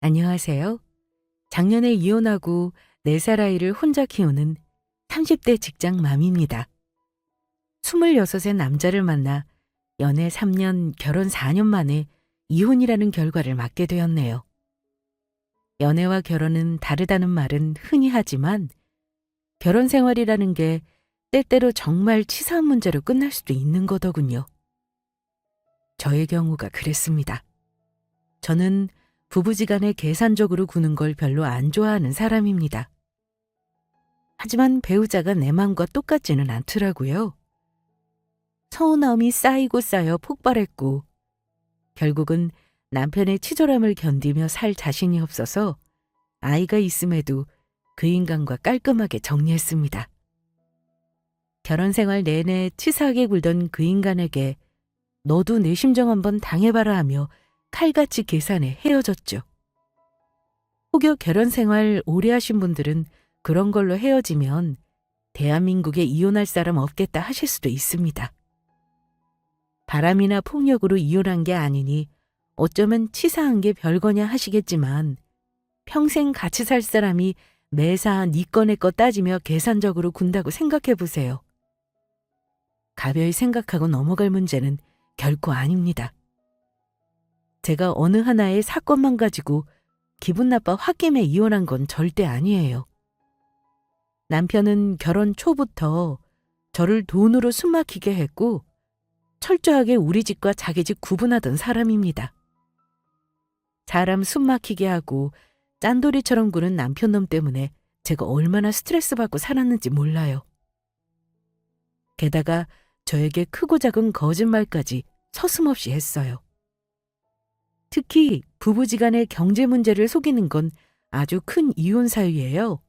안녕하세요. 작년에 이혼하고 4살 아이를 혼자 키우는 30대 직장맘입니다. 26의 남자를 만나 연애 3년, 결혼 4년 만에 이혼이라는 결과를 맞게 되었네요. 연애와 결혼은 다르다는 말은 흔히 하지만 결혼 생활이라는 게 때때로 정말 치사한 문제로 끝날 수도 있는 거더군요. 저의 경우가 그랬습니다. 저는 부부지간에 계산적으로 구는 걸 별로 안 좋아하는 사람입니다. 하지만 배우자가 내 마음과 똑같지는 않더라고요. 서운함이 쌓이고 쌓여 폭발했고 결국은 남편의 치졸함을 견디며 살 자신이 없어서 아이가 있음에도 그 인간과 깔끔하게 정리했습니다. 결혼 생활 내내 치사하게 굴던 그 인간에게 너도 내 심정 한번 당해봐라 하며 칼같이 계산해 헤어졌죠. 혹여 결혼 생활 오래 하신 분들은 그런 걸로 헤어지면 대한민국에 이혼할 사람 없겠다 하실 수도 있습니다. 바람이나 폭력으로 이혼한 게 아니니 어쩌면 치사한 게 별거냐 하시겠지만 평생 같이 살 사람이 매사 네 거 내 거 따지며 계산적으로 군다고 생각해 보세요. 가벼이 생각하고 넘어갈 문제는 결코 아닙니다. 제가 어느 하나의 사건만 가지고 기분 나빠 홧김에 이혼한 건 절대 아니에요. 남편은 결혼 초부터 저를 돈으로 숨막히게 했고 철저하게 우리 집과 자기 집 구분하던 사람입니다. 사람 숨막히게 하고 짠돌이처럼 구는 남편 놈 때문에 제가 얼마나 스트레스 받고 살았는지 몰라요. 게다가 저에게 크고 작은 거짓말까지 서슴없이 했어요. 특히 부부지간의 경제 문제를 속이는 건 아주 큰 이혼 사유예요.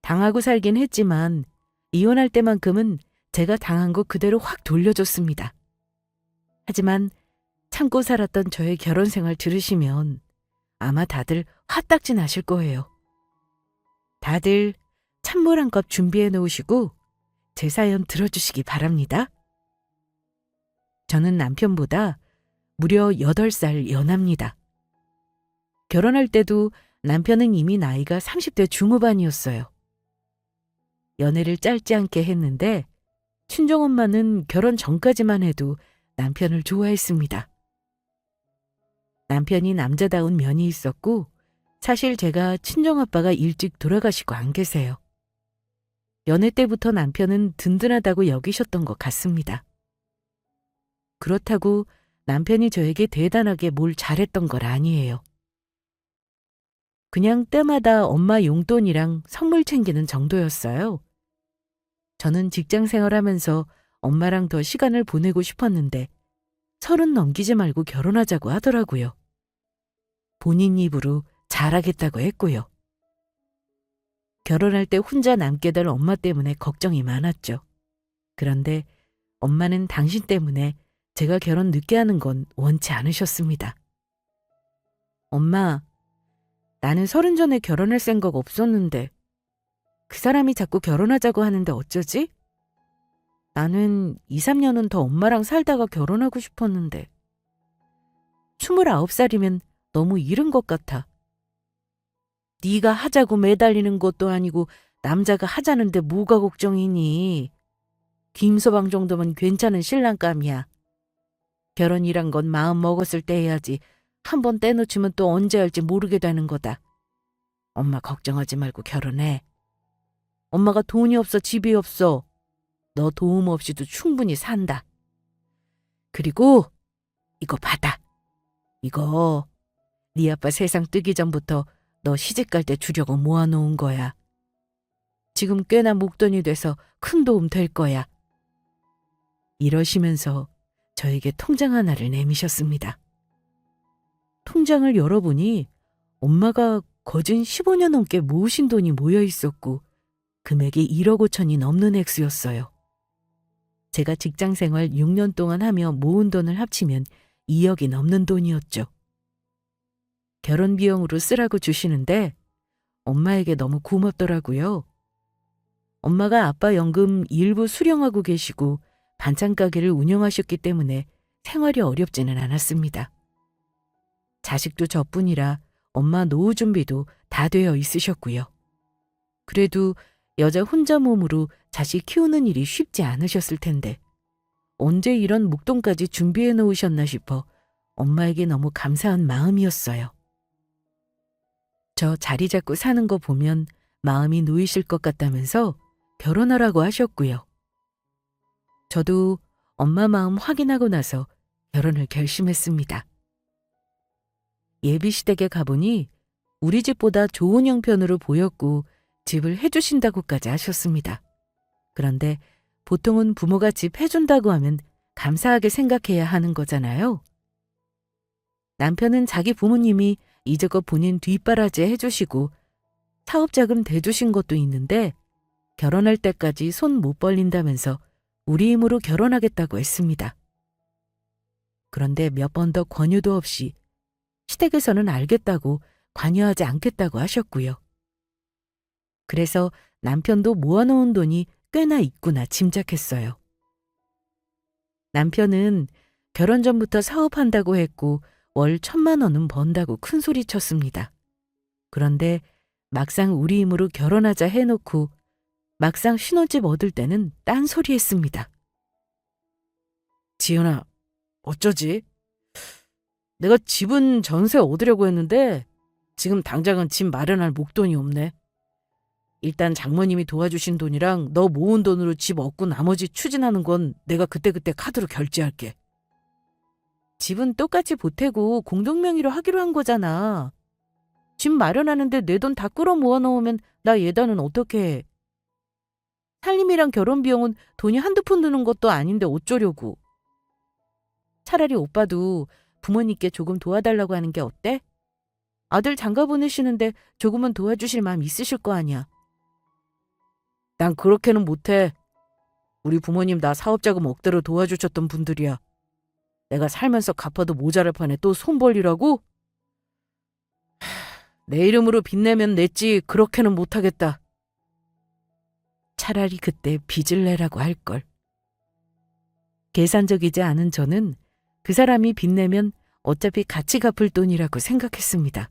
당하고 살긴 했지만 이혼할 때만큼은 제가 당한 거 그대로 확 돌려줬습니다. 하지만 참고 살았던 저의 결혼 생활 들으시면 아마 다들 화딱지 나실 거예요. 다들 찬물 한 컵 준비해 놓으시고 제 사연 들어주시기 바랍니다. 저는 남편보다 무려 8살 연합니다. 결혼할 때도 남편은 이미 나이가 30대 중후반이었어요. 연애를 짧지 않게 했는데 친정엄마는 결혼 전까지만 해도 남편을 좋아했습니다. 남편이 남자다운 면이 있었고 사실 제가 친정아빠가 일찍 돌아가시고 안 계세요. 연애 때부터 남편은 든든하다고 여기셨던 것 같습니다. 그렇다고 남편이 저에게 대단하게 뭘 잘했던 건 아니에요. 그냥 때마다 엄마 용돈이랑 선물 챙기는 정도였어요. 저는 직장 생활하면서 엄마랑 더 시간을 보내고 싶었는데 30 넘기지 말고 결혼하자고 하더라고요. 본인 입으로 잘하겠다고 했고요. 결혼할 때 혼자 남게 될 엄마 때문에 걱정이 많았죠. 그런데 엄마는 당신 때문에 제가 결혼 늦게 하는 건 원치 않으셨습니다. 엄마, 나는 30 전에 결혼할 생각 없었는데 그 사람이 자꾸 결혼하자고 하는데 어쩌지? 나는 2, 3년은 더 엄마랑 살다가 결혼하고 싶었는데 29살이면 너무 이른 것 같아. 네가 하자고 매달리는 것도 아니고 남자가 하자는데 뭐가 걱정이니? 김서방 정도면 괜찮은 신랑감이야. 결혼이란 건 마음 먹었을 때 해야지 한 번 떼놓치면 또 언제 할지 모르게 되는 거다. 엄마 걱정하지 말고 결혼해. 엄마가 돈이 없어 집이 없어. 너 도움 없이도 충분히 산다. 그리고 이거 받아. 이거 네 아빠 세상 뜨기 전부터 너 시집갈 때 주려고 모아놓은 거야. 지금 꽤나 목돈이 돼서 큰 도움 될 거야. 이러시면서 저에게 통장 하나를 내미셨습니다. 통장을 열어보니 엄마가 거진 15년 넘게 모으신 돈이 모여 있었고 금액이 1억 5천이 넘는 액수였어요. 제가 직장 생활 6년 동안 하며 모은 돈을 합치면 2억이 넘는 돈이었죠. 결혼 비용으로 쓰라고 주시는데 엄마에게 너무 고맙더라고요. 엄마가 아빠 연금 일부 수령하고 계시고 반찬 가게를 운영하셨기 때문에 생활이 어렵지는 않았습니다. 자식도 저뿐이라 엄마 노후 준비도 다 되어 있으셨고요. 그래도 여자 혼자 몸으로 자식 키우는 일이 쉽지 않으셨을 텐데 언제 이런 목돈까지 준비해 놓으셨나 싶어 엄마에게 너무 감사한 마음이었어요. 저 자리 잡고 사는 거 보면 마음이 놓이실 것 같다면서 결혼하라고 하셨고요. 저도 엄마 마음 확인하고 나서 결혼을 결심했습니다. 예비시댁에 가보니 우리 집보다 좋은 형편으로 보였고 집을 해주신다고까지 하셨습니다. 그런데 보통은 부모가 집 해준다고 하면 감사하게 생각해야 하는 거잖아요. 남편은 자기 부모님이 이제껏 본인 뒷바라지 해주시고 사업자금 대주신 것도 있는데 결혼할 때까지 손 못 벌린다면서 우리 힘으로 결혼하겠다고 했습니다. 그런데 몇 번 더 권유도 없이 시댁에서는 알겠다고 관여하지 않겠다고 하셨고요. 그래서 남편도 모아놓은 돈이 꽤나 있구나 짐작했어요. 남편은 결혼 전부터 사업한다고 했고 월 1,000만 원은 번다고 큰소리 쳤습니다. 그런데 막상 우리 힘으로 결혼하자 해놓고 막상 신혼집 얻을 때는 딴소리 했습니다. 지연아, 어쩌지? 내가 집은 전세 얻으려고 했는데 지금 당장은 집 마련할 목돈이 없네. 일단 장모님이 도와주신 돈이랑 너 모은 돈으로 집 얻고 나머지 추진하는 건 내가 그때그때 카드로 결제할게. 집은 똑같이 보태고 공동명의로 하기로 한 거잖아. 집 마련하는데 내 돈 다 끌어 모아 놓으면 나 예단은 어떻게 해? 살림이랑 결혼 비용은 돈이 한두 푼 드는 것도 아닌데 어쩌려고. 차라리 오빠도 부모님께 조금 도와달라고 하는 게 어때? 아들 장가 보내시는데 조금은 도와주실 마음 있으실 거 아니야. 난 그렇게는 못해. 우리 부모님 나 사업자금 억대로 도와주셨던 분들이야. 내가 살면서 갚아도 모자랄 판에 또 손 벌리라고? 내 이름으로 빚 내면 냈지 그렇게는 못하겠다. 차라리 그때 빚을 내라고 할걸. 계산적이지 않은 저는 그 사람이 빚 내면 어차피 같이 갚을 돈이라고 생각했습니다.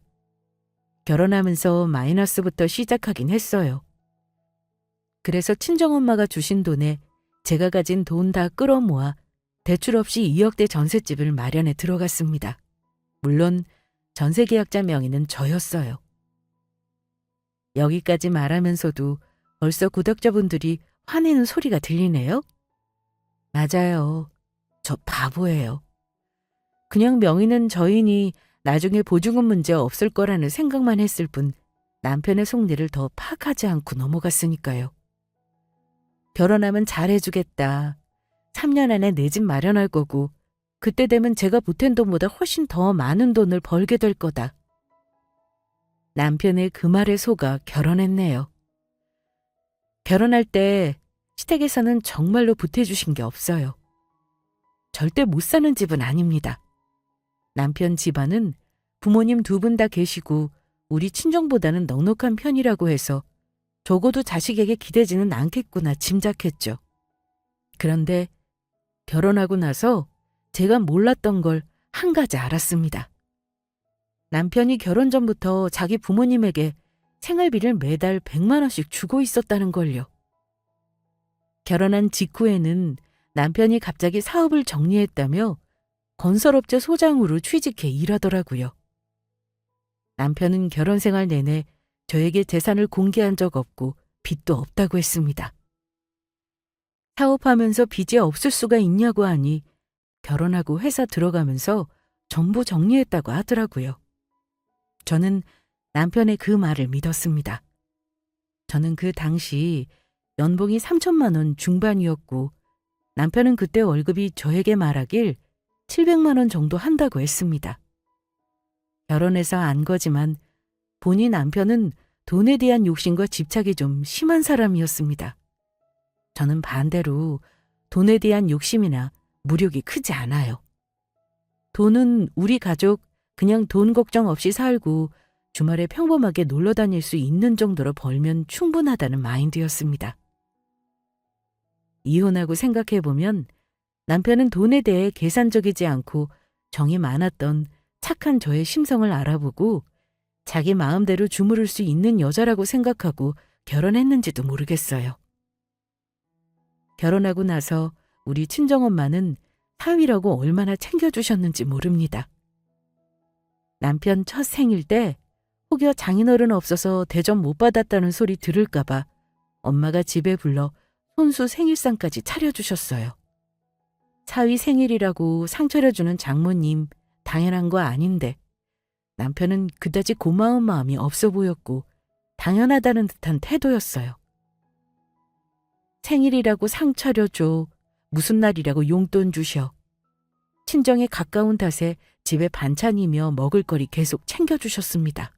결혼하면서 마이너스부터 시작하긴 했어요. 그래서 친정엄마가 주신 돈에 제가 가진 돈 다 끌어모아 대출 없이 2억대 전셋집을 마련해 들어갔습니다. 물론 전세계약자 명의는 저였어요. 여기까지 말하면서도 벌써 구독자분들이 화내는 소리가 들리네요. 맞아요. 저 바보예요. 그냥 명의는 저이니 나중에 보증금 문제 없을 거라는 생각만 했을 뿐 남편의 속내를 더 파악하지 않고 넘어갔으니까요. 결혼하면 잘해주겠다. 3년 안에 내 집 마련할 거고 그때 되면 제가 보탠 돈보다 훨씬 더 많은 돈을 벌게 될 거다. 남편의 그 말에 속아 결혼했네요. 결혼할 때 시댁에서는 정말로 보태주신 게 없어요. 절대 못 사는 집은 아닙니다. 남편 집안은 부모님 2분 다 계시고 우리 친정보다는 넉넉한 편이라고 해서 적어도 자식에게 기대지는 않겠구나 짐작했죠. 그런데 결혼하고 나서 제가 몰랐던 걸 한 가지 알았습니다. 남편이 결혼 전부터 자기 부모님에게 생활비를 매달 100만 원씩 주고 있었다는 걸요. 결혼한 직후에는 남편이 갑자기 사업을 정리했다며 건설업체 소장으로 취직해 일하더라고요. 남편은 결혼 생활 내내 저에게 재산을 공개한 적 없고 빚도 없다고 했습니다. 사업하면서 빚이 없을 수가 있냐고 하니 결혼하고 회사 들어가면서 전부 정리했다고 하더라고요. 저는 남편의 그 말을 믿었습니다. 저는 그 당시 연봉이 3천만 원 중반이었고 남편은 그때 월급이 저에게 말하길 700만 원 정도 한다고 했습니다. 결혼해서 안 거지만 본인 남편은 돈에 대한 욕심과 집착이 좀 심한 사람이었습니다. 저는 반대로 돈에 대한 욕심이나 무력이 크지 않아요. 돈은 우리 가족 그냥 돈 걱정 없이 살고 주말에 평범하게 놀러 다닐 수 있는 정도로 벌면 충분하다는 마인드였습니다. 이혼하고 생각해보면 남편은 돈에 대해 계산적이지 않고 정이 많았던 착한 저의 심성을 알아보고 자기 마음대로 주무를 수 있는 여자라고 생각하고 결혼했는지도 모르겠어요. 결혼하고 나서 우리 친정엄마는 사위라고 얼마나 챙겨주셨는지 모릅니다. 남편 첫 생일 때 혹여 장인어른 없어서 대접 못 받았다는 소리 들을까봐 엄마가 집에 불러 손수 생일상까지 차려주셨어요. 사위 생일이라고 상 차려주는 장모님 당연한 거 아닌데 남편은 그다지 고마운 마음이 없어 보였고 당연하다는 듯한 태도였어요. 생일이라고 상 차려줘, 무슨 날이라고 용돈 주셔. 친정에 가까운 탓에 집에 반찬이며 먹을거리 계속 챙겨주셨습니다.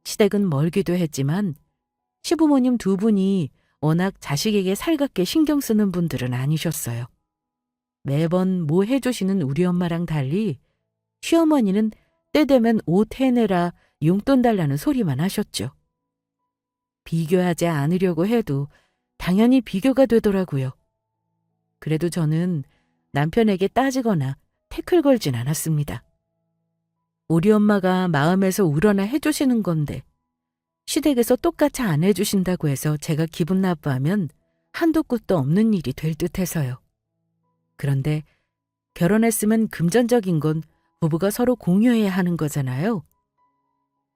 시댁은 멀기도 했지만 시부모님 두 분이 워낙 자식에게 살갑게 신경 쓰는 분들은 아니셨어요. 매번 뭐 해주시는 우리 엄마랑 달리 시어머니는 때 되면 옷 해내라 용돈 달라는 소리만 하셨죠. 비교하지 않으려고 해도 당연히 비교가 되더라고요. 그래도 저는 남편에게 따지거나 태클 걸진 않았습니다. 우리 엄마가 마음에서 우러나 해주시는 건데 시댁에서 똑같이 안 해주신다고 해서 제가 기분 나빠하면 한도 끝도 없는 일이 될 듯해서요. 그런데 결혼했으면 금전적인 건 부부가 서로 공유해야 하는 거잖아요.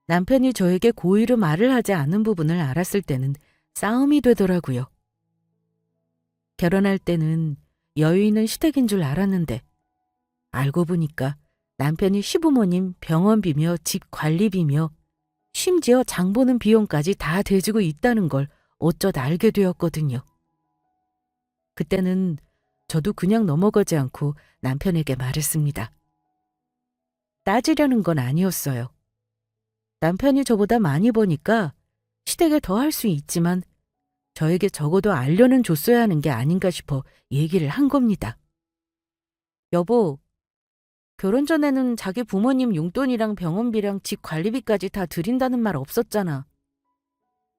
남편이 저에게 고의로 말을 하지 않은 부분을 알았을 때는 싸움이 되더라고요. 결혼할 때는 여유 있는 시댁인 줄 알았는데 알고 보니까 남편이 시부모님 병원비며 집 관리비며 심지어 장 보는 비용까지 다 대주고 있다는 걸 어쩌다 알게 되었거든요. 그때는 저도 그냥 넘어가지 않고 남편에게 말했습니다. 따지려는 건 아니었어요. 남편이 저보다 많이 버니까 시댁에 더 할 수 있지만 저에게 적어도 알려는 줬어야 하는 게 아닌가 싶어 얘기를 한 겁니다. 여보, 결혼 전에는 자기 부모님 용돈이랑 병원비랑 집 관리비까지 다 드린다는 말 없었잖아.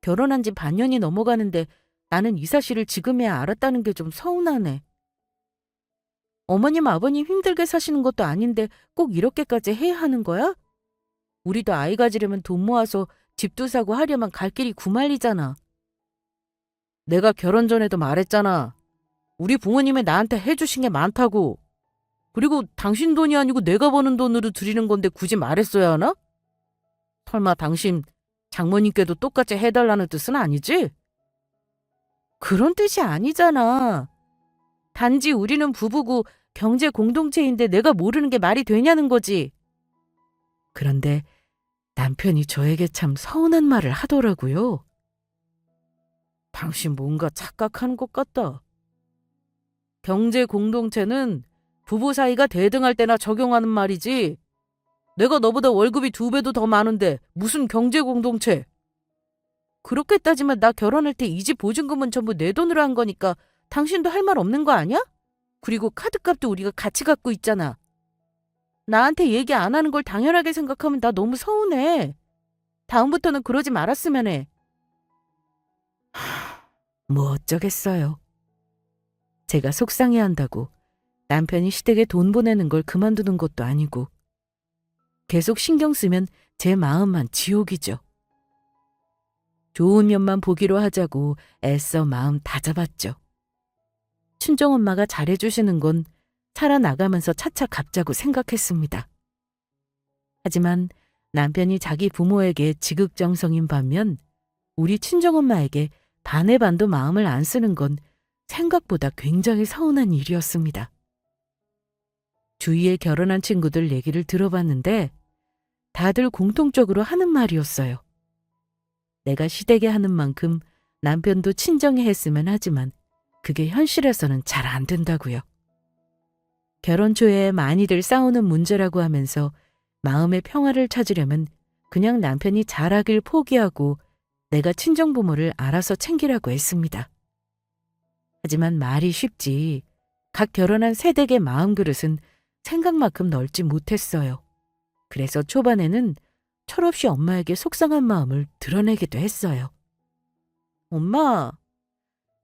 결혼한 지 반년이 넘어가는데 나는 이 사실을 지금이야 알았다는 게 좀 서운하네. 어머님 아버님 힘들게 사시는 것도 아닌데 꼭 이렇게까지 해야 하는 거야? 우리도 아이 가지려면 돈 모아서 집도 사고 하려면 갈 길이 구말리잖아. 내가 결혼 전에도 말했잖아. 우리 부모님이 나한테 해주신 게 많다고. 그리고 당신 돈이 아니고 내가 버는 돈으로 드리는 건데 굳이 말했어야 하나? 설마 당신 장모님께도 똑같이 해달라는 뜻은 아니지? 그런 뜻이 아니잖아. 단지 우리는 부부고 경제 공동체인데 내가 모르는 게 말이 되냐는 거지. 그런데 남편이 저에게 참 서운한 말을 하더라고요. 당신 뭔가 착각하는 것 같다. 경제 공동체는 부부 사이가 대등할 때나 적용하는 말이지. 내가 너보다 월급이 2배도 더 많은데 무슨 경제 공동체. 그렇게 따지면 나 결혼할 때 이 집 보증금은 전부 내 돈으로 한 거니까 당신도 할 말 없는 거 아니야? 그리고 카드값도 우리가 같이 갖고 있잖아. 나한테 얘기 안 하는 걸 당연하게 생각하면 나 너무 서운해. 다음부터는 그러지 말았으면 해. 뭐 어쩌겠어요. 제가 속상해한다고 남편이 시댁에 돈 보내는 걸 그만두는 것도 아니고 계속 신경 쓰면 제 마음만 지옥이죠. 좋은 면만 보기로 하자고 애써 마음 다 잡았죠. 친정엄마가 잘해주시는 건 살아나가면서 차차 갚자고 생각했습니다. 하지만 남편이 자기 부모에게 지극정성인 반면 우리 친정엄마에게 반의 반도 마음을 안 쓰는 건 생각보다 굉장히 서운한 일이었습니다. 주위에 결혼한 친구들 얘기를 들어봤는데 다들 공통적으로 하는 말이었어요. 내가 시댁에 하는 만큼 남편도 친정에 했으면 하지만 그게 현실에서는 잘 안 된다고요. 결혼 초에 많이들 싸우는 문제라고 하면서 마음의 평화를 찾으려면 그냥 남편이 잘하길 포기하고 내가 친정부모를 알아서 챙기라고 했습니다. 하지만 말이 쉽지 각 결혼한 세댁의 마음그릇은 생각만큼 넓지 못했어요. 그래서 초반에는 철없이 엄마에게 속상한 마음을 드러내기도 했어요. 엄마,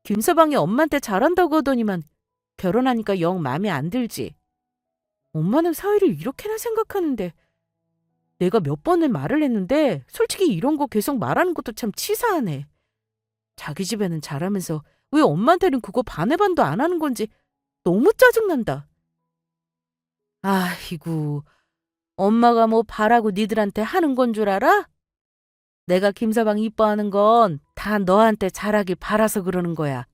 김서방이 엄마한테 잘한다고 하더니만 결혼하니까 영 마음에 안 들지. 엄마는 사위를 이렇게나 생각하는데 내가 몇 번을 말을 했는데 솔직히 이런 거 계속 말하는 것도 참 치사하네. 자기 집에는 잘하면서 왜 엄마한테는 그거 반의 반도 안 하는 건지 너무 짜증난다. 아이고, 엄마가 뭐 바라고 니들한테 하는 건 줄 알아? 내가 김서방 이뻐하는 건 다 너한테 잘하길 바라서 그러는 거야.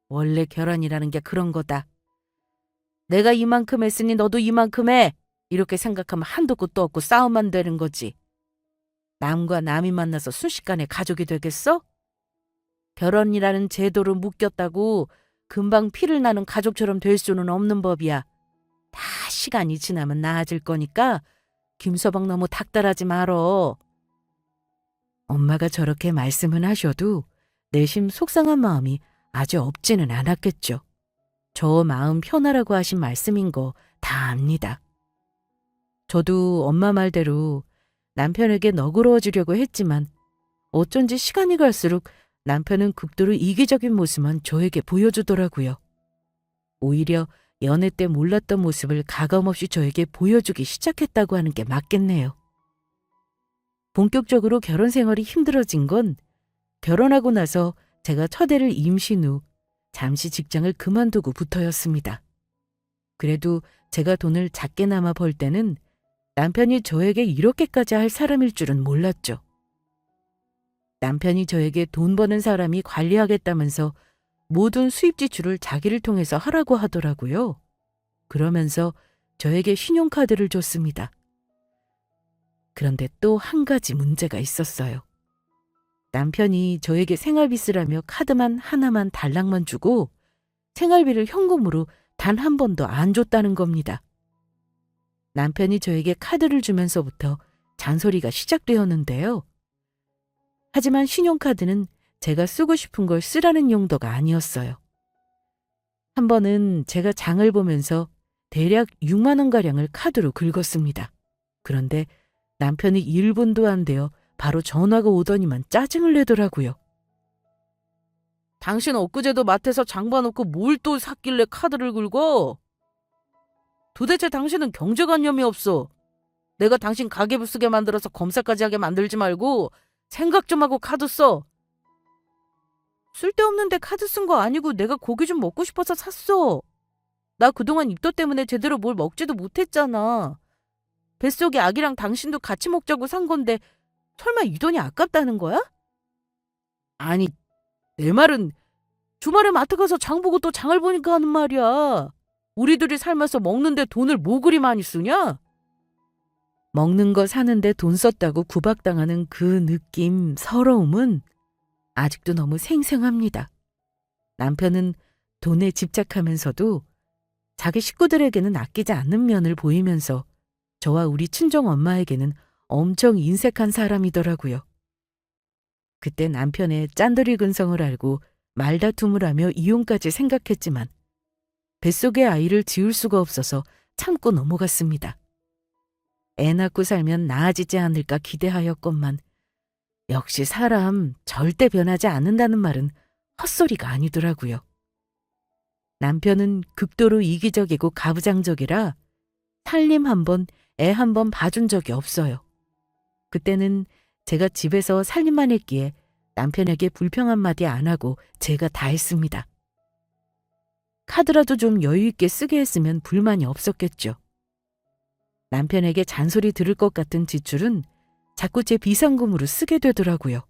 원래 결혼이라는 게 그런 거다. 내가 이만큼 했으니 너도 이만큼 해. 이렇게 생각하면 한도 끝도 없고 싸움만 되는 거지. 남과 남이 만나서 순식간에 가족이 되겠어? 결혼이라는 제도로 묶였다고 금방 피를 나는 가족처럼 될 수는 없는 법이야. 다 시간이 지나면 나아질 거니까 김서방 너무 닥달하지 말어. 엄마가 저렇게 말씀은 하셔도 내심 속상한 마음이 아주 없지는 않았겠죠. 저 마음 편하라고 하신 말씀인 거 다 압니다. 저도 엄마 말대로 남편에게 너그러워지려고 했지만 어쩐지 시간이 갈수록 남편은 극도로 이기적인 모습만 저에게 보여주더라고요. 오히려 연애 때 몰랐던 모습을 가감없이 저에게 보여주기 시작했다고 하는 게 맞겠네요. 본격적으로 결혼 생활이 힘들어진 건 결혼하고 나서 제가 첫 애를 임신 후 잠시 직장을 그만두고부터였습니다. 그래도 제가 돈을 작게나마 벌 때는 남편이 저에게 이렇게까지 할 사람일 줄은 몰랐죠. 남편이 저에게 돈 버는 사람이 관리하겠다면서 모든 수입 지출을 자기를 통해서 하라고 하더라고요. 그러면서 저에게 신용카드를 줬습니다. 그런데 또 한 가지 문제가 있었어요. 남편이 저에게 생활비 쓰라며 카드만 하나만 달랑만 주고 생활비를 현금으로 단 한 번도 안 줬다는 겁니다. 남편이 저에게 카드를 주면서부터 잔소리가 시작되었는데요. 하지만 신용카드는 제가 쓰고 싶은 걸 쓰라는 용도가 아니었어요. 한 번은 제가 장을 보면서 대략 6만 원가량을 카드로 긁었습니다. 그런데 남편이 1분도 안 되어 바로 전화가 오더니만 짜증을 내더라고요. 당신 엊그제도 마트에서 장 봐놓고 뭘 또 샀길래 카드를 긁어? 도대체 당신은 경제관념이 없어. 내가 당신 가계부 쓰게 만들어서 검사까지 하게 만들지 말고 생각 좀 하고 카드 써. 쓸데없는데 카드 쓴 거 아니고 내가 고기 좀 먹고 싶어서 샀어. 나 그동안 입덧 때문에 제대로 뭘 먹지도 못했잖아. 뱃속에 아기랑 당신도 같이 먹자고 산 건데 설마 이 돈이 아깝다는 거야? 아니, 내 말은 주말에 마트 가서 장 보고 또 장을 보니까 하는 말이야. 우리들이 살면서 먹는데 돈을 뭐 그리 많이 쓰냐? 먹는 거 사는데 돈 썼다고 구박당하는 그 느낌, 서러움은 아직도 너무 생생합니다. 남편은 돈에 집착하면서도 자기 식구들에게는 아끼지 않는 면을 보이면서 저와 우리 친정 엄마에게는 엄청 인색한 사람이더라고요. 그때 남편의 짠돌이 근성을 알고 말다툼을 하며 이혼까지 생각했지만 뱃속의 아이를 지울 수가 없어서 참고 넘어갔습니다. 애 낳고 살면 나아지지 않을까 기대하였건만 역시 사람 절대 변하지 않는다는 말은 헛소리가 아니더라고요. 남편은 극도로 이기적이고 가부장적이라 살림 한 번, 애 한 번 봐준 적이 없어요. 그때는 제가 집에서 살림만 했기에 남편에게 불평 한마디 안 하고 제가 다 했습니다. 카드라도 좀 여유 있게 쓰게 했으면 불만이 없었겠죠. 남편에게 잔소리 들을 것 같은 지출은 자꾸 제 비상금으로 쓰게 되더라고요.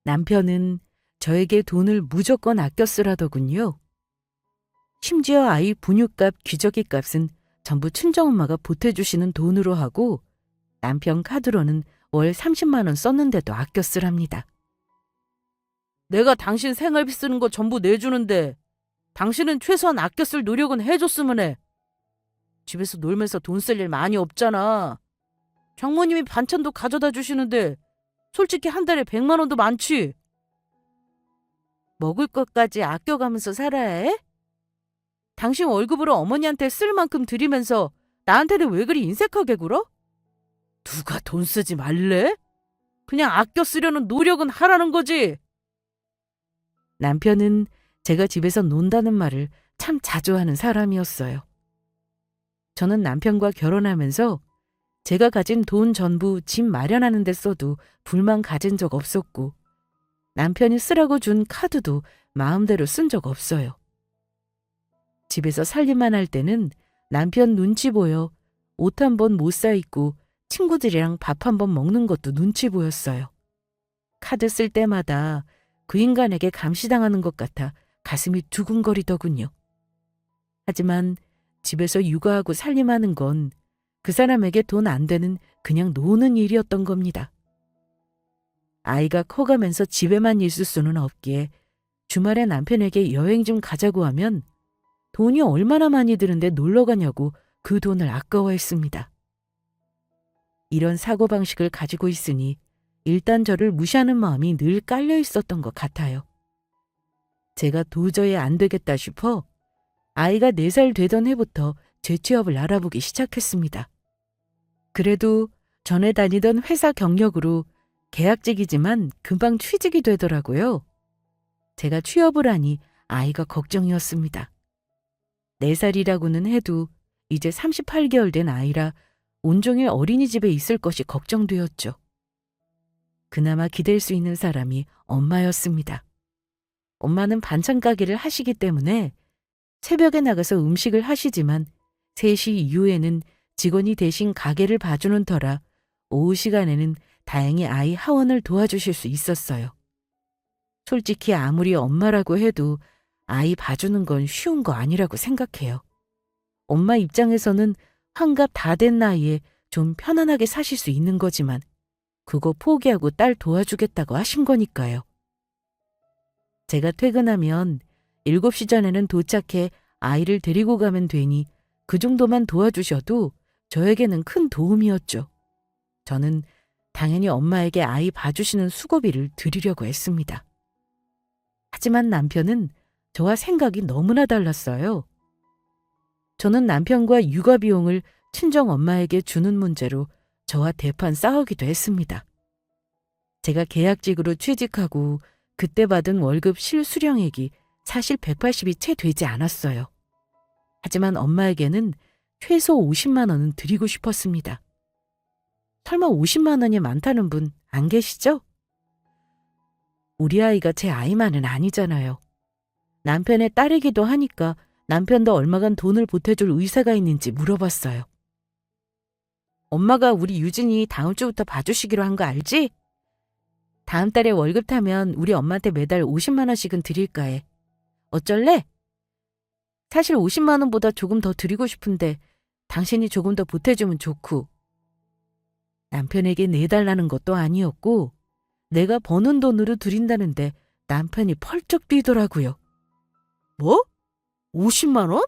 남편은 저에게 돈을 무조건 아껴 쓰라더군요. 심지어 아이 분유값, 기저귀 값은 전부 친정엄마가 보태주시는 돈으로 하고 남편 카드로는 월 30만 원 썼는데도 아껴 쓰랍니다. 내가 당신 생활비 쓰는 거 전부 내주는데 당신은 최소한 아껴 쓸 노력은 해줬으면 해. 집에서 놀면서 돈 쓸 일 많이 없잖아. 장모님이 반찬도 가져다 주시는데 솔직히 한 달에 100만 원도 많지. 먹을 것까지 아껴가면서 살아야 해? 당신 월급으로 어머니한테 쓸 만큼 드리면서 나한테는 왜 그리 인색하게 굴어? 누가 돈 쓰지 말래? 그냥 아껴 쓰려는 노력은 하라는 거지. 남편은 제가 집에서 논다는 말을 참 자주 하는 사람이었어요. 저는 남편과 결혼하면서 제가 가진 돈 전부 집 마련하는 데 써도 불만 가진 적 없었고 남편이 쓰라고 준 카드도 마음대로 쓴 적 없어요. 집에서 살림만 할 때는 남편 눈치 보여 옷 한 번 못 사 입고 친구들이랑 밥 한 번 먹는 것도 눈치 보였어요. 카드 쓸 때마다 그 인간에게 감시당하는 것 같아 가슴이 두근거리더군요. 하지만 집에서 육아하고 살림하는 건 그 사람에게 돈 안 되는 그냥 노는 일이었던 겁니다. 아이가 커가면서 집에만 있을 수는 없기에 주말에 남편에게 여행 좀 가자고 하면 돈이 얼마나 많이 드는데 놀러 가냐고 그 돈을 아까워했습니다. 이런 사고방식을 가지고 있으니 일단 저를 무시하는 마음이 늘 깔려 있었던 것 같아요. 제가 도저히 안 되겠다 싶어 아이가 4살 되던 해부터 재취업을 알아보기 시작했습니다. 그래도 전에 다니던 회사 경력으로 계약직이지만 금방 취직이 되더라고요. 제가 취업을 하니 아이가 걱정이었습니다. 4살이라고는 해도 이제 38개월 된 아이라 온종일 어린이집에 있을 것이 걱정되었죠. 그나마 기댈 수 있는 사람이 엄마였습니다. 엄마는 반찬 가게를 하시기 때문에 새벽에 나가서 음식을 하시지만 3시 이후에는 직원이 대신 가게를 봐주는 터라 오후 시간에는 다행히 아이 하원을 도와주실 수 있었어요. 솔직히 아무리 엄마라고 해도 아이 봐주는 건 쉬운 거 아니라고 생각해요. 엄마 입장에서는 환갑 다 된 나이에 좀 편안하게 사실 수 있는 거지만 그거 포기하고 딸 도와주겠다고 하신 거니까요. 제가 퇴근하면 7시 전에는 도착해 아이를 데리고 가면 되니 그 정도만 도와주셔도 저에게는 큰 도움이었죠. 저는 당연히 엄마에게 아이 봐주시는 수고비를 드리려고 했습니다. 하지만 남편은 저와 생각이 너무나 달랐어요. 저는 남편과 육아 비용을 친정 엄마에게 주는 문제로 저와 대판 싸우기도 했습니다. 제가 계약직으로 취직하고 그때 받은 월급 실수령액이 사실 180이 채 되지 않았어요. 하지만 엄마에게는 최소 50만 원은 드리고 싶었습니다. 설마 50만 원이 많다는 분 안 계시죠? 우리 아이가 제 아이만은 아니잖아요. 남편의 딸이기도 하니까 남편도 얼마간 돈을 보태줄 의사가 있는지 물어봤어요. 엄마가 우리 유진이 다음 주부터 봐주시기로 한 거 알지? 다음 달에 월급 타면 우리 엄마한테 매달 50만 원씩은 드릴까 해. 어쩔래? 사실 50만 원보다 조금 더 드리고 싶은데 당신이 조금 더 보태주면 좋고. 남편에게 내달라는 것도 아니었고 내가 버는 돈으로 드린다는데 남편이 펄쩍 뛰더라고요. 뭐? 50만 원?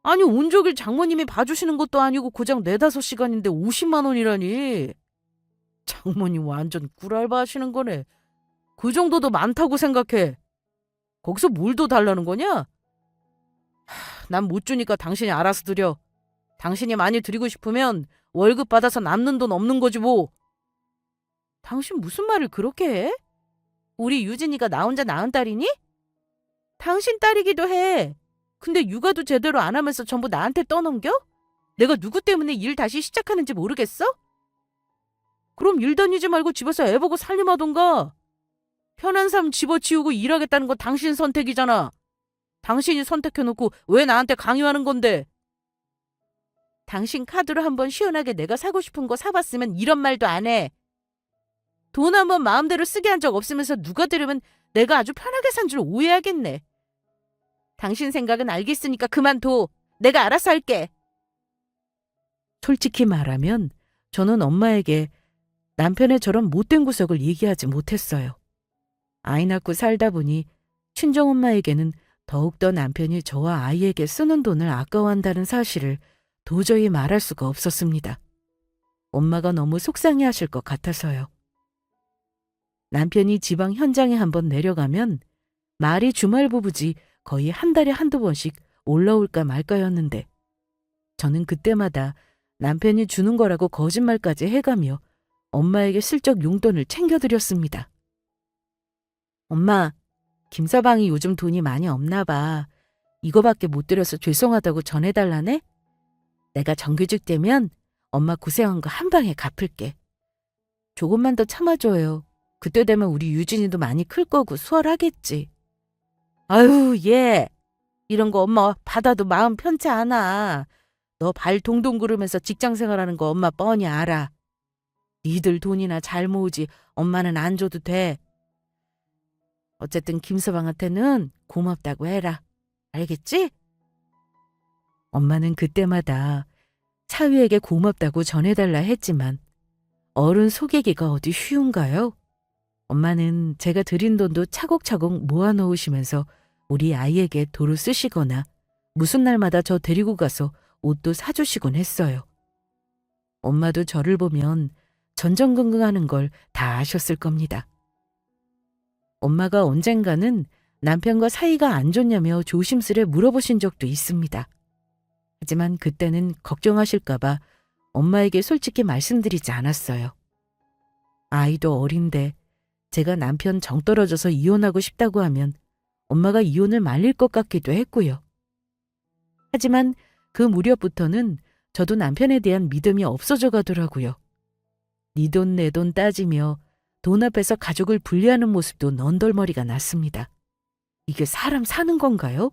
아니 온종일 장모님이 봐주시는 것도 아니고 고작 4-5시간인데 50만 원이라니. 장모님 완전 꿀알바 하시는 거네. 그 정도도 많다고 생각해. 거기서 뭘 더 달라는 거냐? 난 못 주니까 당신이 알아서 드려. 당신이 많이 드리고 싶으면 월급 받아서 남는 돈 없는 거지 뭐. 당신 무슨 말을 그렇게 해? 우리 유진이가 나 혼자 낳은 딸이니? 당신 딸이기도 해. 근데 육아도 제대로 안 하면서 전부 나한테 떠넘겨? 내가 누구 때문에 일 다시 시작하는지 모르겠어? 그럼 일 다니지 말고 집에서 애 보고 살림하던가. 편한 삶 집어치우고 일하겠다는 건 당신 선택이잖아. 당신이 선택해놓고 왜 나한테 강요하는 건데? 당신 카드로 한번 시원하게 내가 사고 싶은 거 사봤으면 이런 말도 안 해. 돈 한번 마음대로 쓰게 한 적 없으면서 누가 들으면 내가 아주 편하게 산 줄 오해하겠네. 당신 생각은 알겠으니까 그만둬. 내가 알아서 할게. 솔직히 말하면 저는 엄마에게 남편의 저런 못된 구석을 얘기하지 못했어요. 아이 낳고 살다 보니 친정엄마에게는 더욱더 남편이 저와 아이에게 쓰는 돈을 아까워한다는 사실을 도저히 말할 수가 없었습니다. 엄마가 너무 속상해하실 것 같아서요. 남편이 지방 현장에 한번 내려가면 말이 주말 부부지 거의 한 달에 한두 번씩 올라올까 말까였는데 저는 그때마다 남편이 주는 거라고 거짓말까지 해가며 엄마에게 슬쩍 용돈을 챙겨드렸습니다. 엄마, 김서방이 요즘 돈이 많이 없나 봐. 이거밖에 못 드려서 죄송하다고 전해달라네? 내가 정규직 되면 엄마 고생한 거 한 방에 갚을게. 조금만 더 참아줘요. 그때 되면 우리 유진이도 많이 클 거고 수월하겠지. 아유, 얘. 이런 거 엄마 받아도 마음 편치 않아. 너 발 동동 구르면서 직장 생활하는 거 엄마 뻔히 알아. 니들 돈이나 잘 모으지 엄마는 안 줘도 돼. 어쨌든 김서방한테는 고맙다고 해라. 알겠지? 엄마는 그때마다 차위에게 고맙다고 전해달라 했지만 어른 속이기가 어디 쉬운가요? 엄마는 제가 드린 돈도 차곡차곡 모아놓으시면서 우리 아이에게 도로 쓰시거나 무슨 날마다 저 데리고 가서 옷도 사주시곤 했어요. 엄마도 저를 보면 전전긍긍하는 걸 다 아셨을 겁니다. 엄마가 언젠가는 남편과 사이가 안 좋냐며 조심스레 물어보신 적도 있습니다. 하지만 그때는 걱정하실까봐 엄마에게 솔직히 말씀드리지 않았어요. 아이도 어린데 제가 남편 정 떨어져서 이혼하고 싶다고 하면 엄마가 이혼을 말릴 것 같기도 했고요. 하지만 그 무렵부터는 저도 남편에 대한 믿음이 없어져 가더라고요. 네 돈 내 돈 따지며 돈 앞에서 가족을 분리하는 모습도 넌덜머리가 났습니다. 이게 사람 사는 건가요?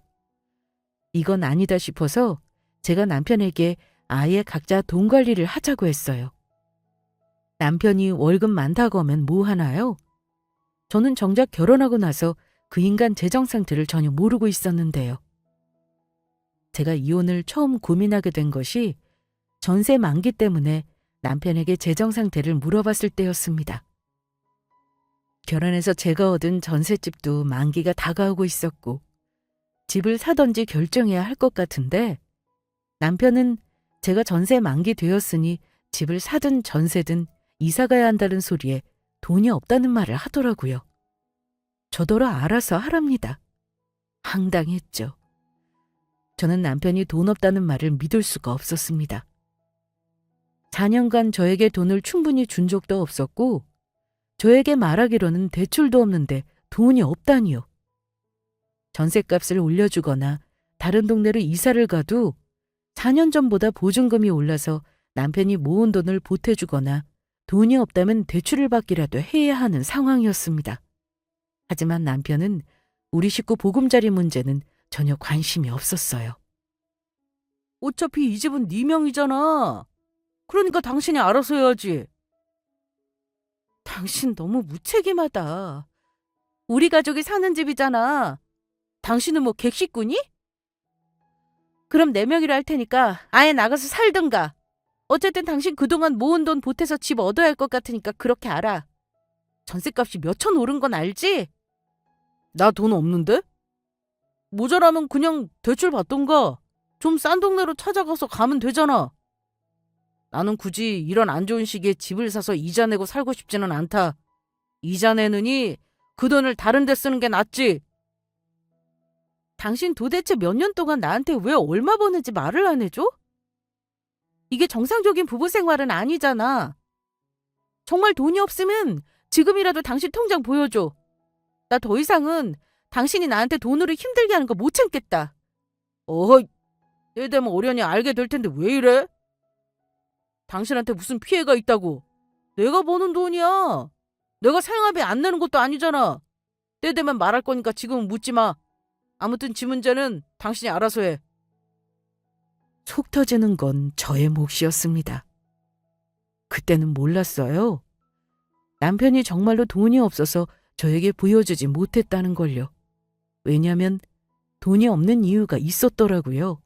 이건 아니다 싶어서 제가 남편에게 아예 각자 돈 관리를 하자고 했어요. 남편이 월급 많다고 하면 뭐 하나요? 저는 정작 결혼하고 나서 그 인간 재정 상태를 전혀 모르고 있었는데요. 제가 이혼을 처음 고민하게 된 것이 전세 만기 때문에 남편에게 재정 상태를 물어봤을 때였습니다. 결혼해서 제가 얻은 전셋집도 만기가 다가오고 있었고 집을 사던지 결정해야 할 것 같은데 남편은 제가 전세 만기 되었으니 집을 사든 전세든 이사 가야 한다는 소리에 돈이 없다는 말을 하더라고요. 저더러 알아서 하랍니다. 황당했죠. 저는 남편이 돈 없다는 말을 믿을 수가 없었습니다. 4년간 저에게 돈을 충분히 준 적도 없었고 저에게 말하기로는 대출도 없는데 돈이 없다니요. 전셋값을 올려주거나 다른 동네로 이사를 가도 4년 전보다 보증금이 올라서 남편이 모은 돈을 보태주거나 돈이 없다면 대출을 받기라도 해야 하는 상황이었습니다. 하지만 남편은 우리 식구 보금자리 문제는 전혀 관심이 없었어요. 어차피 이 집은 네 명이잖아. 그러니까 당신이 알아서 해야지. 당신 너무 무책임하다. 우리 가족이 사는 집이잖아. 당신은 뭐 객식구니? 그럼 4명이라 할 테니까 아예 나가서 살든가. 어쨌든 당신 그동안 모은 돈 보태서 집 얻어야 할 것 같으니까 그렇게 알아. 전셋값이 몇 천 오른 건 알지? 나 돈 없는데? 모자라면 그냥 대출 받던가 좀 싼 동네로 찾아가서 가면 되잖아. 나는 굳이 이런 안 좋은 시기에 집을 사서 이자 내고 살고 싶지는 않다. 이자 내느니 그 돈을 다른 데 쓰는 게 낫지. 당신 도대체 몇 년 동안 나한테 왜 얼마 버는지 말을 안 해줘? 이게 정상적인 부부 생활은 아니잖아. 정말 돈이 없으면 지금이라도 당신 통장 보여줘. 나 더 이상은 당신이 나한테 돈으로 힘들게 하는 거 못 참겠다. 어허이, 때 되면 어련히 알게 될 텐데 왜 이래? 당신한테 무슨 피해가 있다고. 내가 버는 돈이야. 내가 생활비 안 내는 것도 아니잖아. 때 되면 말할 거니까 지금은 묻지 마. 아무튼 지 문제는 당신이 알아서 해. 속 터지는 건 저의 몫이었습니다. 그때는 몰랐어요. 남편이 정말로 돈이 없어서 저에게 보여주지 못했다는 걸요. 왜냐면 돈이 없는 이유가 있었더라고요.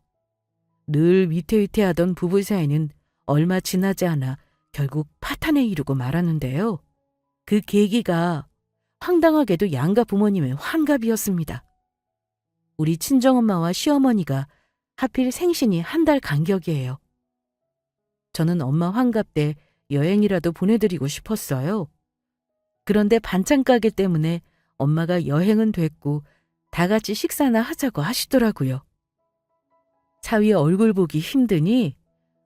늘 위태위태하던 부부 사이는 얼마 지나지 않아 결국 파탄에 이르고 말았는데요. 그 계기가 황당하게도 양가 부모님의 환갑이었습니다. 우리 친정엄마와 시어머니가 하필 생신이 한 달 간격이에요. 저는 엄마 환갑 때 여행이라도 보내드리고 싶었어요. 그런데 반찬 가게 때문에 엄마가 여행은 됐고 다 같이 식사나 하자고 하시더라고요. 사위 얼굴 보기 힘드니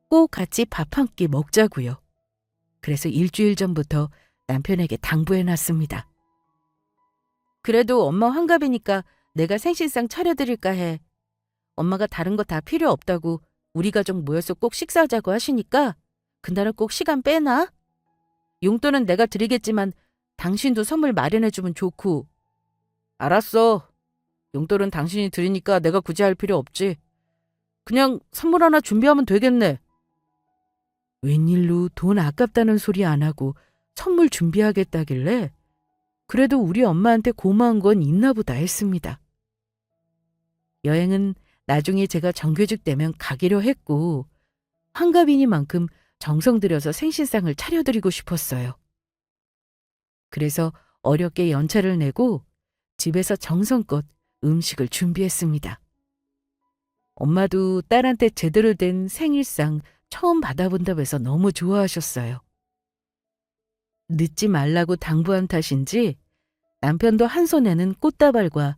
꼭 같이 밥 한 끼 먹자고요. 그래서 일주일 전부터 남편에게 당부해놨습니다. 그래도 엄마 환갑이니까 내가 생신상 차려드릴까 해. 엄마가 다른 거 다 필요 없다고 우리 가족 모여서 꼭 식사하자고 하시니까 그날은 꼭 시간 빼나? 용돈은 내가 드리겠지만 당신도 선물 마련해주면 좋고. 알았어. 용돈은 당신이 드리니까 내가 굳이 할 필요 없지. 그냥 선물 하나 준비하면 되겠네. 웬일로 돈 아깝다는 소리 안 하고 선물 준비하겠다길래 그래도 우리 엄마한테 고마운 건 있나 보다 했습니다. 여행은 나중에 제가 정규직 되면 가기로 했고 환갑이니만큼 정성 들여서 생신상을 차려드리고 싶었어요. 그래서 어렵게 연차를 내고 집에서 정성껏 음식을 준비했습니다. 엄마도 딸한테 제대로 된 생일상 처음 받아본다면서 너무 좋아하셨어요. 늦지 말라고 당부한 탓인지 남편도 한 손에는 꽃다발과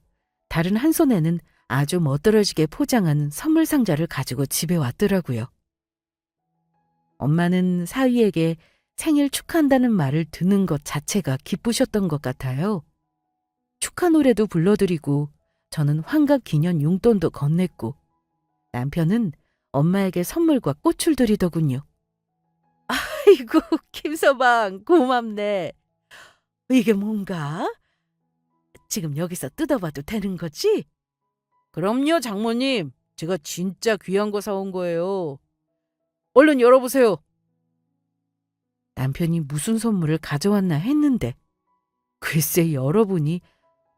다른 한 손에는 아주 멋들어지게 포장한 선물 상자를 가지고 집에 왔더라고요. 엄마는 사위에게 생일 축하한다는 말을 듣는 것 자체가 기쁘셨던 것 같아요. 축하 노래도 불러드리고 저는 환갑 기념 용돈도 건넸고 남편은 엄마에게 선물과 꽃을 드리더군요. 아이고 김서방 고맙네. 이게 뭔가? 지금 여기서 뜯어봐도 되는 거지? 그럼요 장모님. 제가 진짜 귀한 거 사온 거예요. 얼른 열어보세요. 남편이 무슨 선물을 가져왔나 했는데 글쎄 열어보니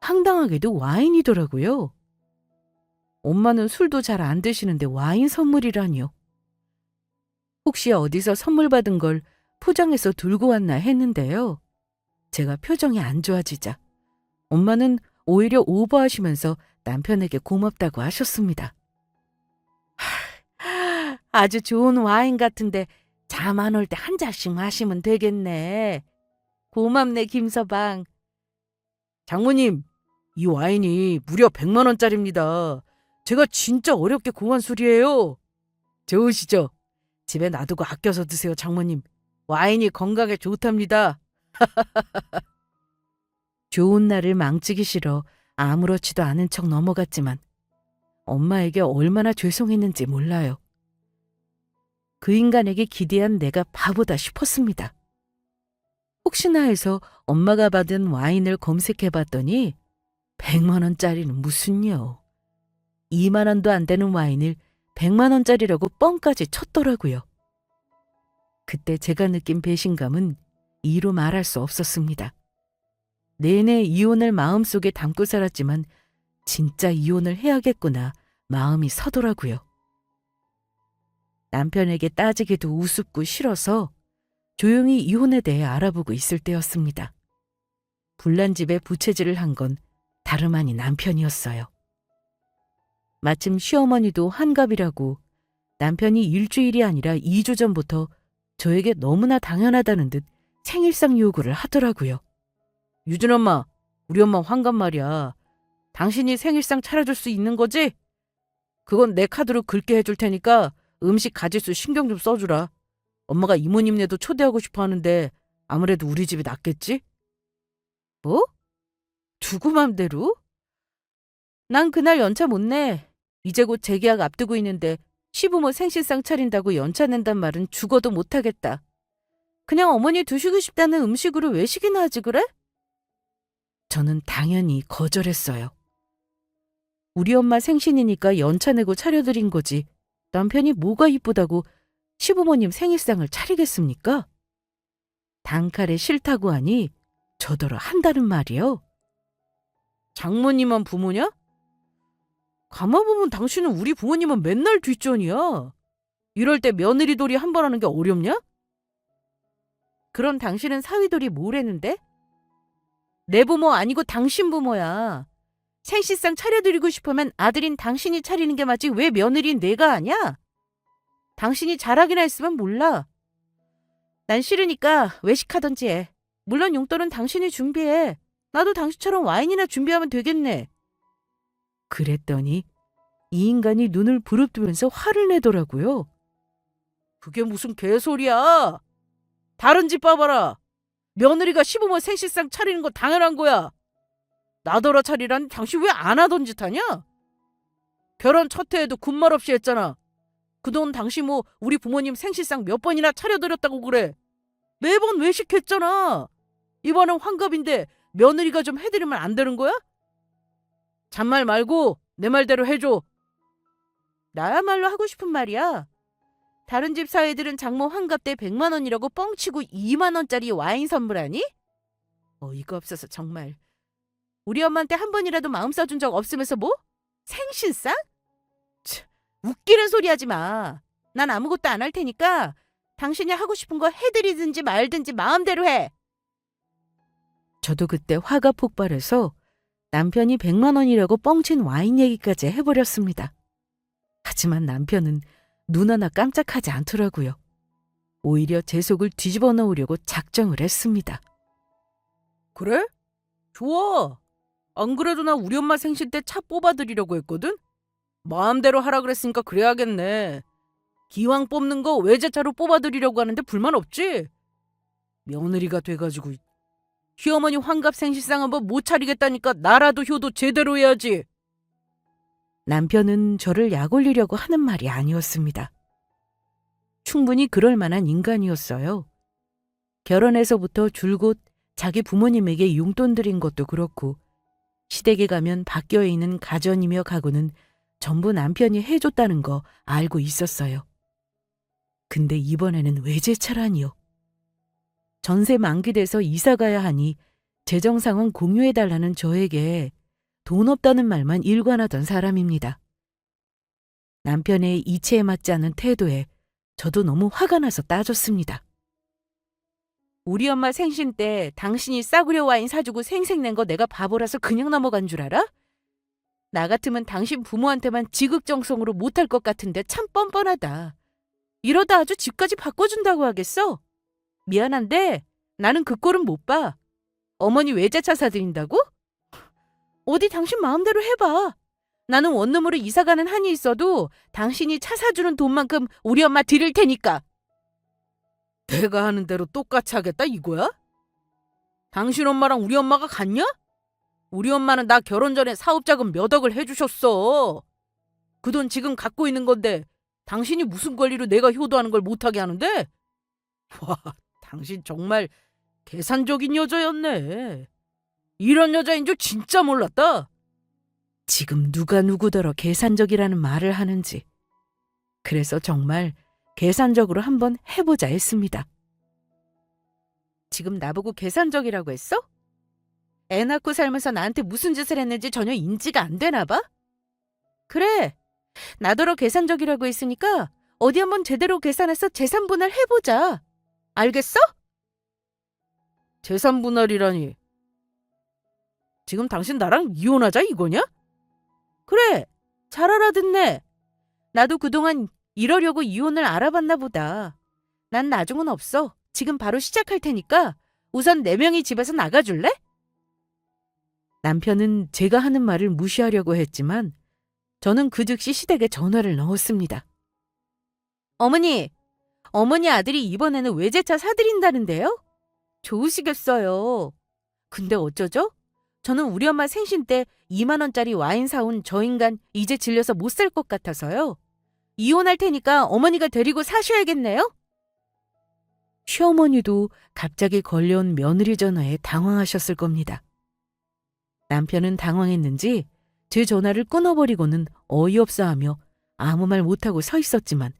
황당하게도 와인이더라고요. 엄마는 술도 잘 안 드시는데 와인 선물이라뇨. 혹시 어디서 선물 받은 걸 포장해서 들고 왔나 했는데요. 제가 표정이 안 좋아지자 엄마는 오히려 오버하시면서 남편에게 고맙다고 하셨습니다. 아주 좋은 와인 같은데 잠 안 올 때 한 잔씩 마시면 되겠네. 고맙네 김서방. 장모님, 이 와인이 무려 100만 원짜리입니다. 제가 진짜 어렵게 구한 술이에요. 좋으시죠? 집에 놔두고 아껴서 드세요 장모님. 와인이 건강에 좋답니다. 좋은 날을 망치기 싫어 아무렇지도 않은 척 넘어갔지만 엄마에게 얼마나 죄송했는지 몰라요. 그 인간에게 기대한 내가 바보다 싶었습니다. 혹시나 해서 엄마가 받은 와인을 검색해봤더니 100만 원짜리는 무슨요. 2만 원도 안 되는 와인을 100만 원짜리라고 뻥까지 쳤더라고요. 그때 제가 느낀 배신감은 이루 말할 수 없었습니다. 내내 이혼을 마음속에 담고 살았지만 진짜 이혼을 해야겠구나 마음이 서더라고요. 남편에게 따지기도 우습고 싫어서 조용히 이혼에 대해 알아보고 있을 때였습니다. 불난 집에 부채질을 한 건 다름 아닌 남편이었어요. 마침 시어머니도 환갑이라고 남편이 일주일이 아니라 2주 전부터 저에게 너무나 당연하다는 듯 생일상 요구를 하더라고요. 유진 엄마, 우리 엄마 환갑 말이야. 당신이 생일상 차려줄 수 있는 거지? 그건 내 카드로 긁게 해줄 테니까 음식 가짓수 신경 좀 써주라. 엄마가 이모님네도 초대하고 싶어 하는데 아무래도 우리 집이 낫겠지? 뭐? 누구 맘대로? 난 그날 연차 못 내. 이제 곧 재계약 앞두고 있는데 시부모 생신상 차린다고 연차 낸단 말은 죽어도 못하겠다. 그냥 어머니 드시고 싶다는 음식으로 외식이나 하지 그래? 저는 당연히 거절했어요. 우리 엄마 생신이니까 연차 내고 차려드린 거지. 남편이 뭐가 이쁘다고 시부모님 생일상을 차리겠습니까? 단칼에 싫다고 하니 저더러 한다는 말이요. 장모님은 부모냐? 가만 보면 당신은 우리 부모님은 맨날 뒷전이야. 이럴 때 며느리돌이 한 번 하는 게 어렵냐? 그럼 당신은 사위돌이 뭐래는데? 내 부모 아니고 당신 부모야. 생신상 차려드리고 싶으면 아들인 당신이 차리는 게 맞지 왜 며느리인 내가 하냐? 당신이 잘하긴 했으면 몰라. 난 싫으니까 외식하던지 해. 물론 용돈은 당신이 준비해. 나도 당신처럼 와인이나 준비하면 되겠네. 그랬더니 이 인간이 눈을 부릅뜨면서 화를 내더라고요. 그게 무슨 개소리야. 다른 집 봐봐라. 며느리가 시부모 생신상 차리는 거 당연한 거야. 나더러 차리라니 당신 왜 안 하던 짓 하냐? 결혼 첫 해에도 군말 없이 했잖아. 그동안 당신 뭐 우리 부모님 생신상 몇 번이나 차려드렸다고 그래. 매번 외식했잖아. 이번엔 환갑인데 며느리가 좀 해드리면 안 되는 거야? 잔말 말고 내 말대로 해줘. 나야말로 하고 싶은 말이야. 다른 집 사위들은 장모 환갑 때 100만 원이라고 뻥치고 2만 원짜리 와인 선물하니? 어이가 없어서 정말. 우리 엄마한테 한 번이라도 마음 써준 적 없으면서 뭐? 생신상? 치, 웃기는 소리 하지 마. 난 아무것도 안 할 테니까 당신이 하고 싶은 거 해드리든지 말든지 마음대로 해. 저도 그때 화가 폭발해서 남편이 100만 원이라고 뻥친 와인 얘기까지 해버렸습니다. 하지만 남편은 눈 하나 깜짝하지 않더라고요. 오히려 제 속을 뒤집어 놓으려고 작정을 했습니다. 그래? 좋아. 안 그래도 나 우리 엄마 생신 때 차 뽑아드리려고 했거든? 마음대로 하라 그랬으니까 그래야겠네. 기왕 뽑는 거 외제차로 뽑아드리려고 하는데 불만 없지? 며느리가 돼가지고 시어머니 환갑 생신상 한번 못 차리겠다니까 나라도 효도 제대로 해야지. 남편은 저를 약 올리려고 하는 말이 아니었습니다. 충분히 그럴 만한 인간이었어요. 결혼해서부터 줄곧 자기 부모님에게 용돈 드린 것도 그렇고 시댁에 가면 바뀌어 있는 가전이며 가구는 전부 남편이 해줬다는 거 알고 있었어요. 근데 이번에는 외제차라니요. 전세 만기돼서 이사 가야 하니 재정 상황 공유해달라는 저에게 돈 없다는 말만 일관하던 사람입니다. 남편의 이치에 맞지 않는 태도에 저도 너무 화가 나서 따졌습니다. 우리 엄마 생신 때 당신이 싸구려 와인 사주고 생색낸 거 내가 바보라서 그냥 넘어간 줄 알아? 나 같으면 당신 부모한테만 지극정성으로 못할 것 같은데 참 뻔뻔하다. 이러다 아주 집까지 바꿔준다고 하겠어? 미안한데 나는 그 꼴은 못 봐. 어머니 외제차 사드린다고? 어디 당신 마음대로 해봐. 나는 원룸으로 이사가는 한이 있어도 당신이 차 사주는 돈만큼 우리 엄마 드릴 테니까. 내가 하는 대로 똑같이 하겠다 이거야? 당신 엄마랑 우리 엄마가 같냐? 우리 엄마는 나 결혼 전에 사업자금 몇 억을 해주셨어. 그 돈 지금 갖고 있는 건데 당신이 무슨 권리로 내가 효도하는 걸 못하게 하는데? 와, 당신 정말 계산적인 여자였네. 이런 여자인 줄 진짜 몰랐다. 지금 누가 누구더러 계산적이라는 말을 하는지. 그래서 정말 계산적으로 한번 해보자 했습니다. 지금 나보고 계산적이라고 했어? 애 낳고 살면서 나한테 무슨 짓을 했는지 전혀 인지가 안 되나 봐? 그래, 나더러 계산적이라고 했으니까 어디 한번 제대로 계산해서 재산 분할 해보자. 알겠어? 재산 분할이라니. 지금 당신 나랑 이혼하자 이거냐? 그래, 잘 알아듣네. 나도 그동안 이러려고 이혼을 알아봤나 보다. 난 나중은 없어. 지금 바로 시작할 테니까 우선 4명이 집에서 나가줄래? 남편은 제가 하는 말을 무시하려고 했지만 저는 그 즉시 시댁에 전화를 넣었습니다. 어머니 아들이 이번에는 외제차 사드린다는데요? 좋으시겠어요. 근데 어쩌죠? 저는 우리 엄마 생신 때 2만 원짜리 와인 사온 저 인간 이제 질려서 못 살 것 같아서요. 이혼할 테니까 어머니가 데리고 사셔야겠네요? 시어머니도 갑자기 걸려온 며느리 전화에 당황하셨을 겁니다. 남편은 당황했는지 제 전화를 끊어버리고는 어이없어하며 아무 말 못하고 서 있었지만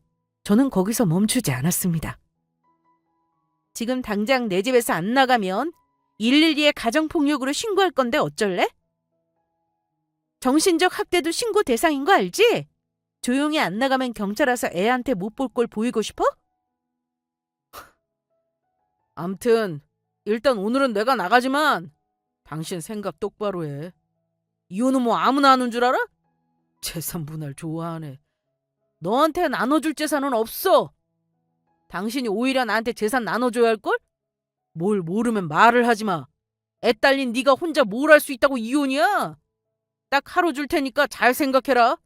저는 거기서 멈추지 않았습니다. 지금 당장 내 집에서 안 나가면 112에 가정폭력으로 신고할 건데 어쩔래? 정신적 학대도 신고 대상인 거 알지? 조용히 안 나가면 경찰 와서 애한테 못 볼 꼴 보이고 싶어? 암튼 일단 오늘은 내가 나가지만 당신 생각 똑바로 해. 이혼은 뭐 아무나 하는 줄 알아? 재산 분할 좋아하네. 너한테 나눠줄 재산은 없어. 당신이 오히려 나한테 재산 나눠줘야 할걸? 뭘 모르면 말을 하지 마. 애 딸린 네가 혼자 뭘 할 수 있다고 이혼이야? 딱 하루 줄 테니까 잘 생각해라.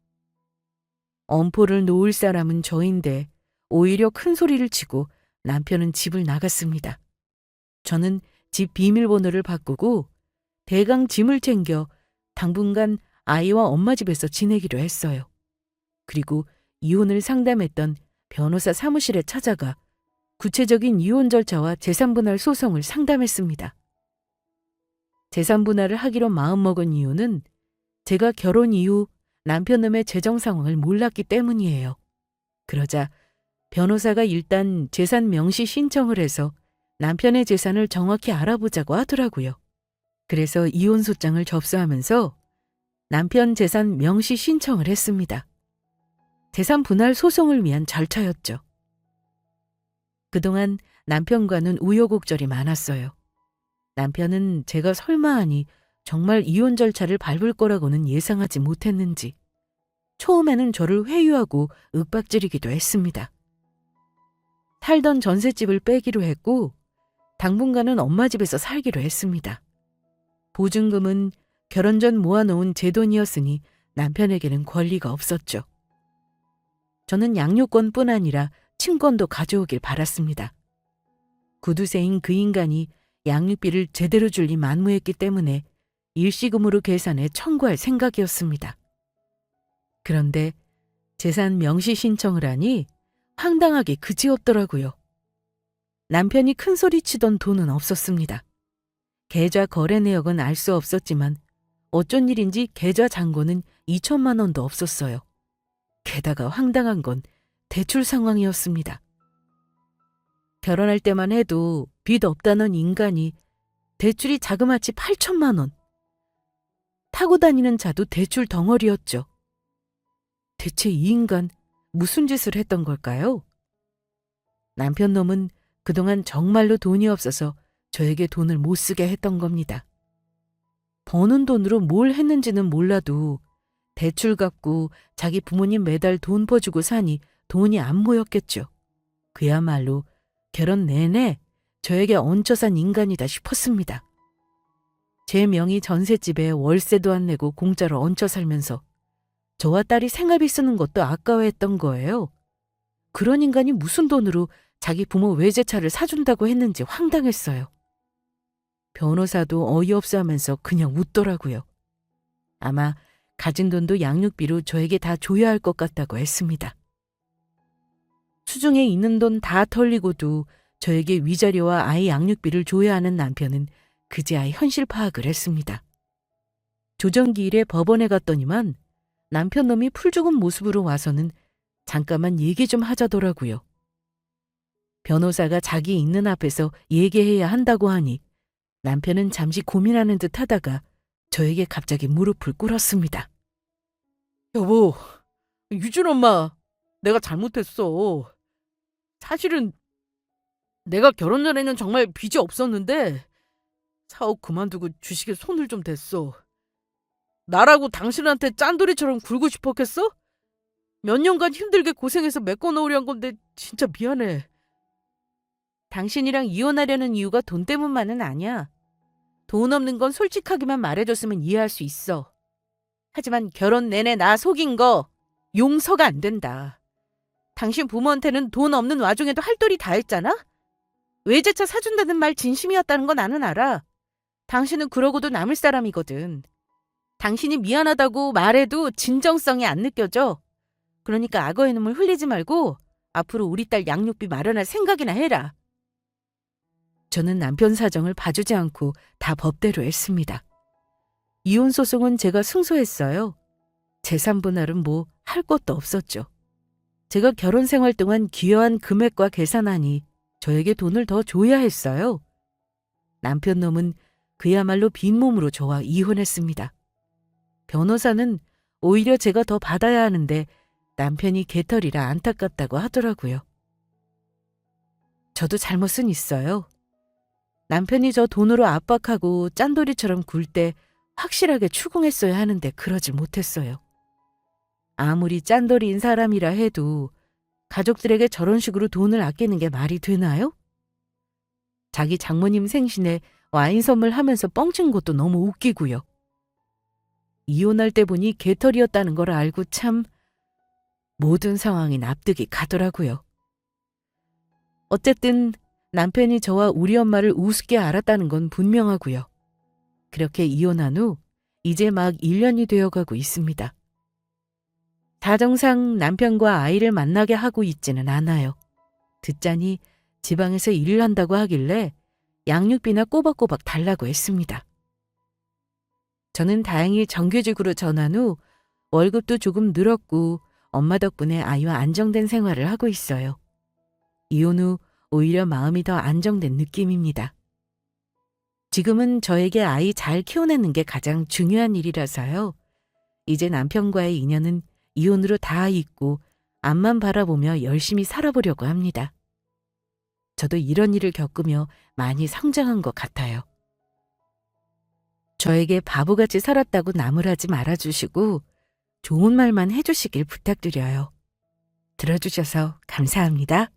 엄포를 놓을 사람은 저인데 오히려 큰 소리를 치고 남편은 집을 나갔습니다. 저는 집 비밀번호를 바꾸고 대강 짐을 챙겨 당분간 아이와 엄마 집에서 지내기로 했어요. 그리고 이혼을 상담했던 변호사 사무실에 찾아가 구체적인 이혼 절차와 재산분할 소송을 상담했습니다. 재산분할을 하기로 마음먹은 이유는 제가 결혼 이후 남편놈의 재정 상황을 몰랐기 때문이에요. 그러자 변호사가 일단 재산 명시 신청을 해서 남편의 재산을 정확히 알아보자고 하더라고요. 그래서 이혼소장을 접수하면서 남편 재산 명시 신청을 했습니다. 재산 분할 소송을 위한 절차였죠. 그동안 남편과는 우여곡절이 많았어요. 남편은 제가 설마 하니 정말 이혼 절차를 밟을 거라고는 예상하지 못했는지 처음에는 저를 회유하고 윽박지르기도 했습니다. 살던 전셋집을 빼기로 했고 당분간은 엄마 집에서 살기로 했습니다. 보증금은 결혼 전 모아놓은 제 돈이었으니 남편에게는 권리가 없었죠. 저는 양육권뿐 아니라 친권도 가져오길 바랐습니다. 구두쇠인 그 인간이 양육비를 제대로 줄리 만무했기 때문에 일시금으로 계산해 청구할 생각이었습니다. 그런데 재산 명시 신청을 하니 황당하게 그지없더라고요. 남편이 큰소리치던 돈은 없었습니다. 계좌 거래 내역은 알 수 없었지만 어쩐 일인지 계좌 잔고는 2천만 원도 없었어요. 게다가 황당한 건 대출 상황이었습니다. 결혼할 때만 해도 빚 없다는 인간이 대출이 자그마치 8천만 원. 타고 다니는 차도 대출 덩어리였죠. 대체 이 인간 무슨 짓을 했던 걸까요? 남편 놈은 그동안 정말로 돈이 없어서 저에게 돈을 못 쓰게 했던 겁니다. 버는 돈으로 뭘 했는지는 몰라도 대출 갚고 자기 부모님 매달 돈 퍼주고 사니 돈이 안 모였겠죠. 그야말로 결혼 내내 저에게 얹혀 산 인간이다 싶었습니다. 제 명의 전셋집에 월세도 안 내고 공짜로 얹혀 살면서 저와 딸이 생활비 쓰는 것도 아까워했던 거예요. 그런 인간이 무슨 돈으로 자기 부모 외제차를 사준다고 했는지 황당했어요. 변호사도 어이없어 하면서 그냥 웃더라고요. 아마 가진 돈도 양육비로 저에게 다 줘야 할 것 같다고 했습니다. 수중에 있는 돈 다 털리고도 저에게 위자료와 아이 양육비를 줘야 하는 남편은 그제야 현실 파악을 했습니다. 조정기일에 법원에 갔더니만 남편 놈이 풀 죽은 모습으로 와서는 잠깐만 얘기 좀 하자더라고요. 변호사가 자기 있는 앞에서 얘기해야 한다고 하니 남편은 잠시 고민하는 듯 하다가 저에게 갑자기 무릎을 꿇었습니다. 여보, 유준 엄마, 내가 잘못했어. 사실은 내가 결혼 전에는 정말 빚이 없었는데 사업 그만두고 주식에 손을 좀 댔어. 나라고 당신한테 짠돌이처럼 굴고 싶었겠어? 몇 년간 힘들게 고생해서 메꿔놓으려 한 건데 진짜 미안해. 당신이랑 이혼하려는 이유가 돈 때문만은 아니야. 돈 없는 건 솔직하게만 말해줬으면 이해할 수 있어. 하지만 결혼 내내 나 속인 거 용서가 안 된다. 당신 부모한테는 돈 없는 와중에도 할 도리 다 했잖아? 외제차 사준다는 말 진심이었다는 거 나는 알아. 당신은 그러고도 남을 사람이거든. 당신이 미안하다고 말해도 진정성이 안 느껴져. 그러니까 악어의 눈물 흘리지 말고 앞으로 우리 딸 양육비 마련할 생각이나 해라. 저는 남편 사정을 봐주지 않고 다 법대로 했습니다. 이혼 소송은 제가 승소했어요. 재산 분할은 뭐 할 것도 없었죠. 제가 결혼 생활 동안 기여한 금액과 계산하니 저에게 돈을 더 줘야 했어요. 남편 놈은 그야말로 빈몸으로 저와 이혼했습니다. 변호사는 오히려 제가 더 받아야 하는데 남편이 개털이라 안타깝다고 하더라고요. 저도 잘못은 있어요. 남편이 저 돈으로 압박하고 짠돌이처럼 굴 때 확실하게 추궁했어야 하는데 그러지 못했어요. 아무리 짠돌이인 사람이라 해도 가족들에게 저런 식으로 돈을 아끼는 게 말이 되나요? 자기 장모님 생신에 와인 선물하면서 뻥친 것도 너무 웃기고요. 이혼할 때 보니 개털이었다는 걸 알고 참 모든 상황이 납득이 가더라고요. 어쨌든 남편이 저와 우리 엄마를 우습게 알았다는 건 분명하고요. 그렇게 이혼한 후 이제 막 1년이 되어가고 있습니다. 사정상 남편과 아이를 만나게 하고 있지는 않아요. 듣자니 지방에서 일을 한다고 하길래 양육비나 꼬박꼬박 달라고 했습니다. 저는 다행히 정규직으로 전환 후 월급도 조금 늘었고 엄마 덕분에 아이와 안정된 생활을 하고 있어요. 이혼 후 오히려 마음이 더 안정된 느낌입니다. 지금은 저에게 아이 잘 키워내는 게 가장 중요한 일이라서요. 이제 남편과의 인연은 이혼으로 다 잊고 앞만 바라보며 열심히 살아보려고 합니다. 저도 이런 일을 겪으며 많이 성장한 것 같아요. 저에게 바보같이 살았다고 나무라지 말아주시고 좋은 말만 해주시길 부탁드려요. 들어주셔서 감사합니다.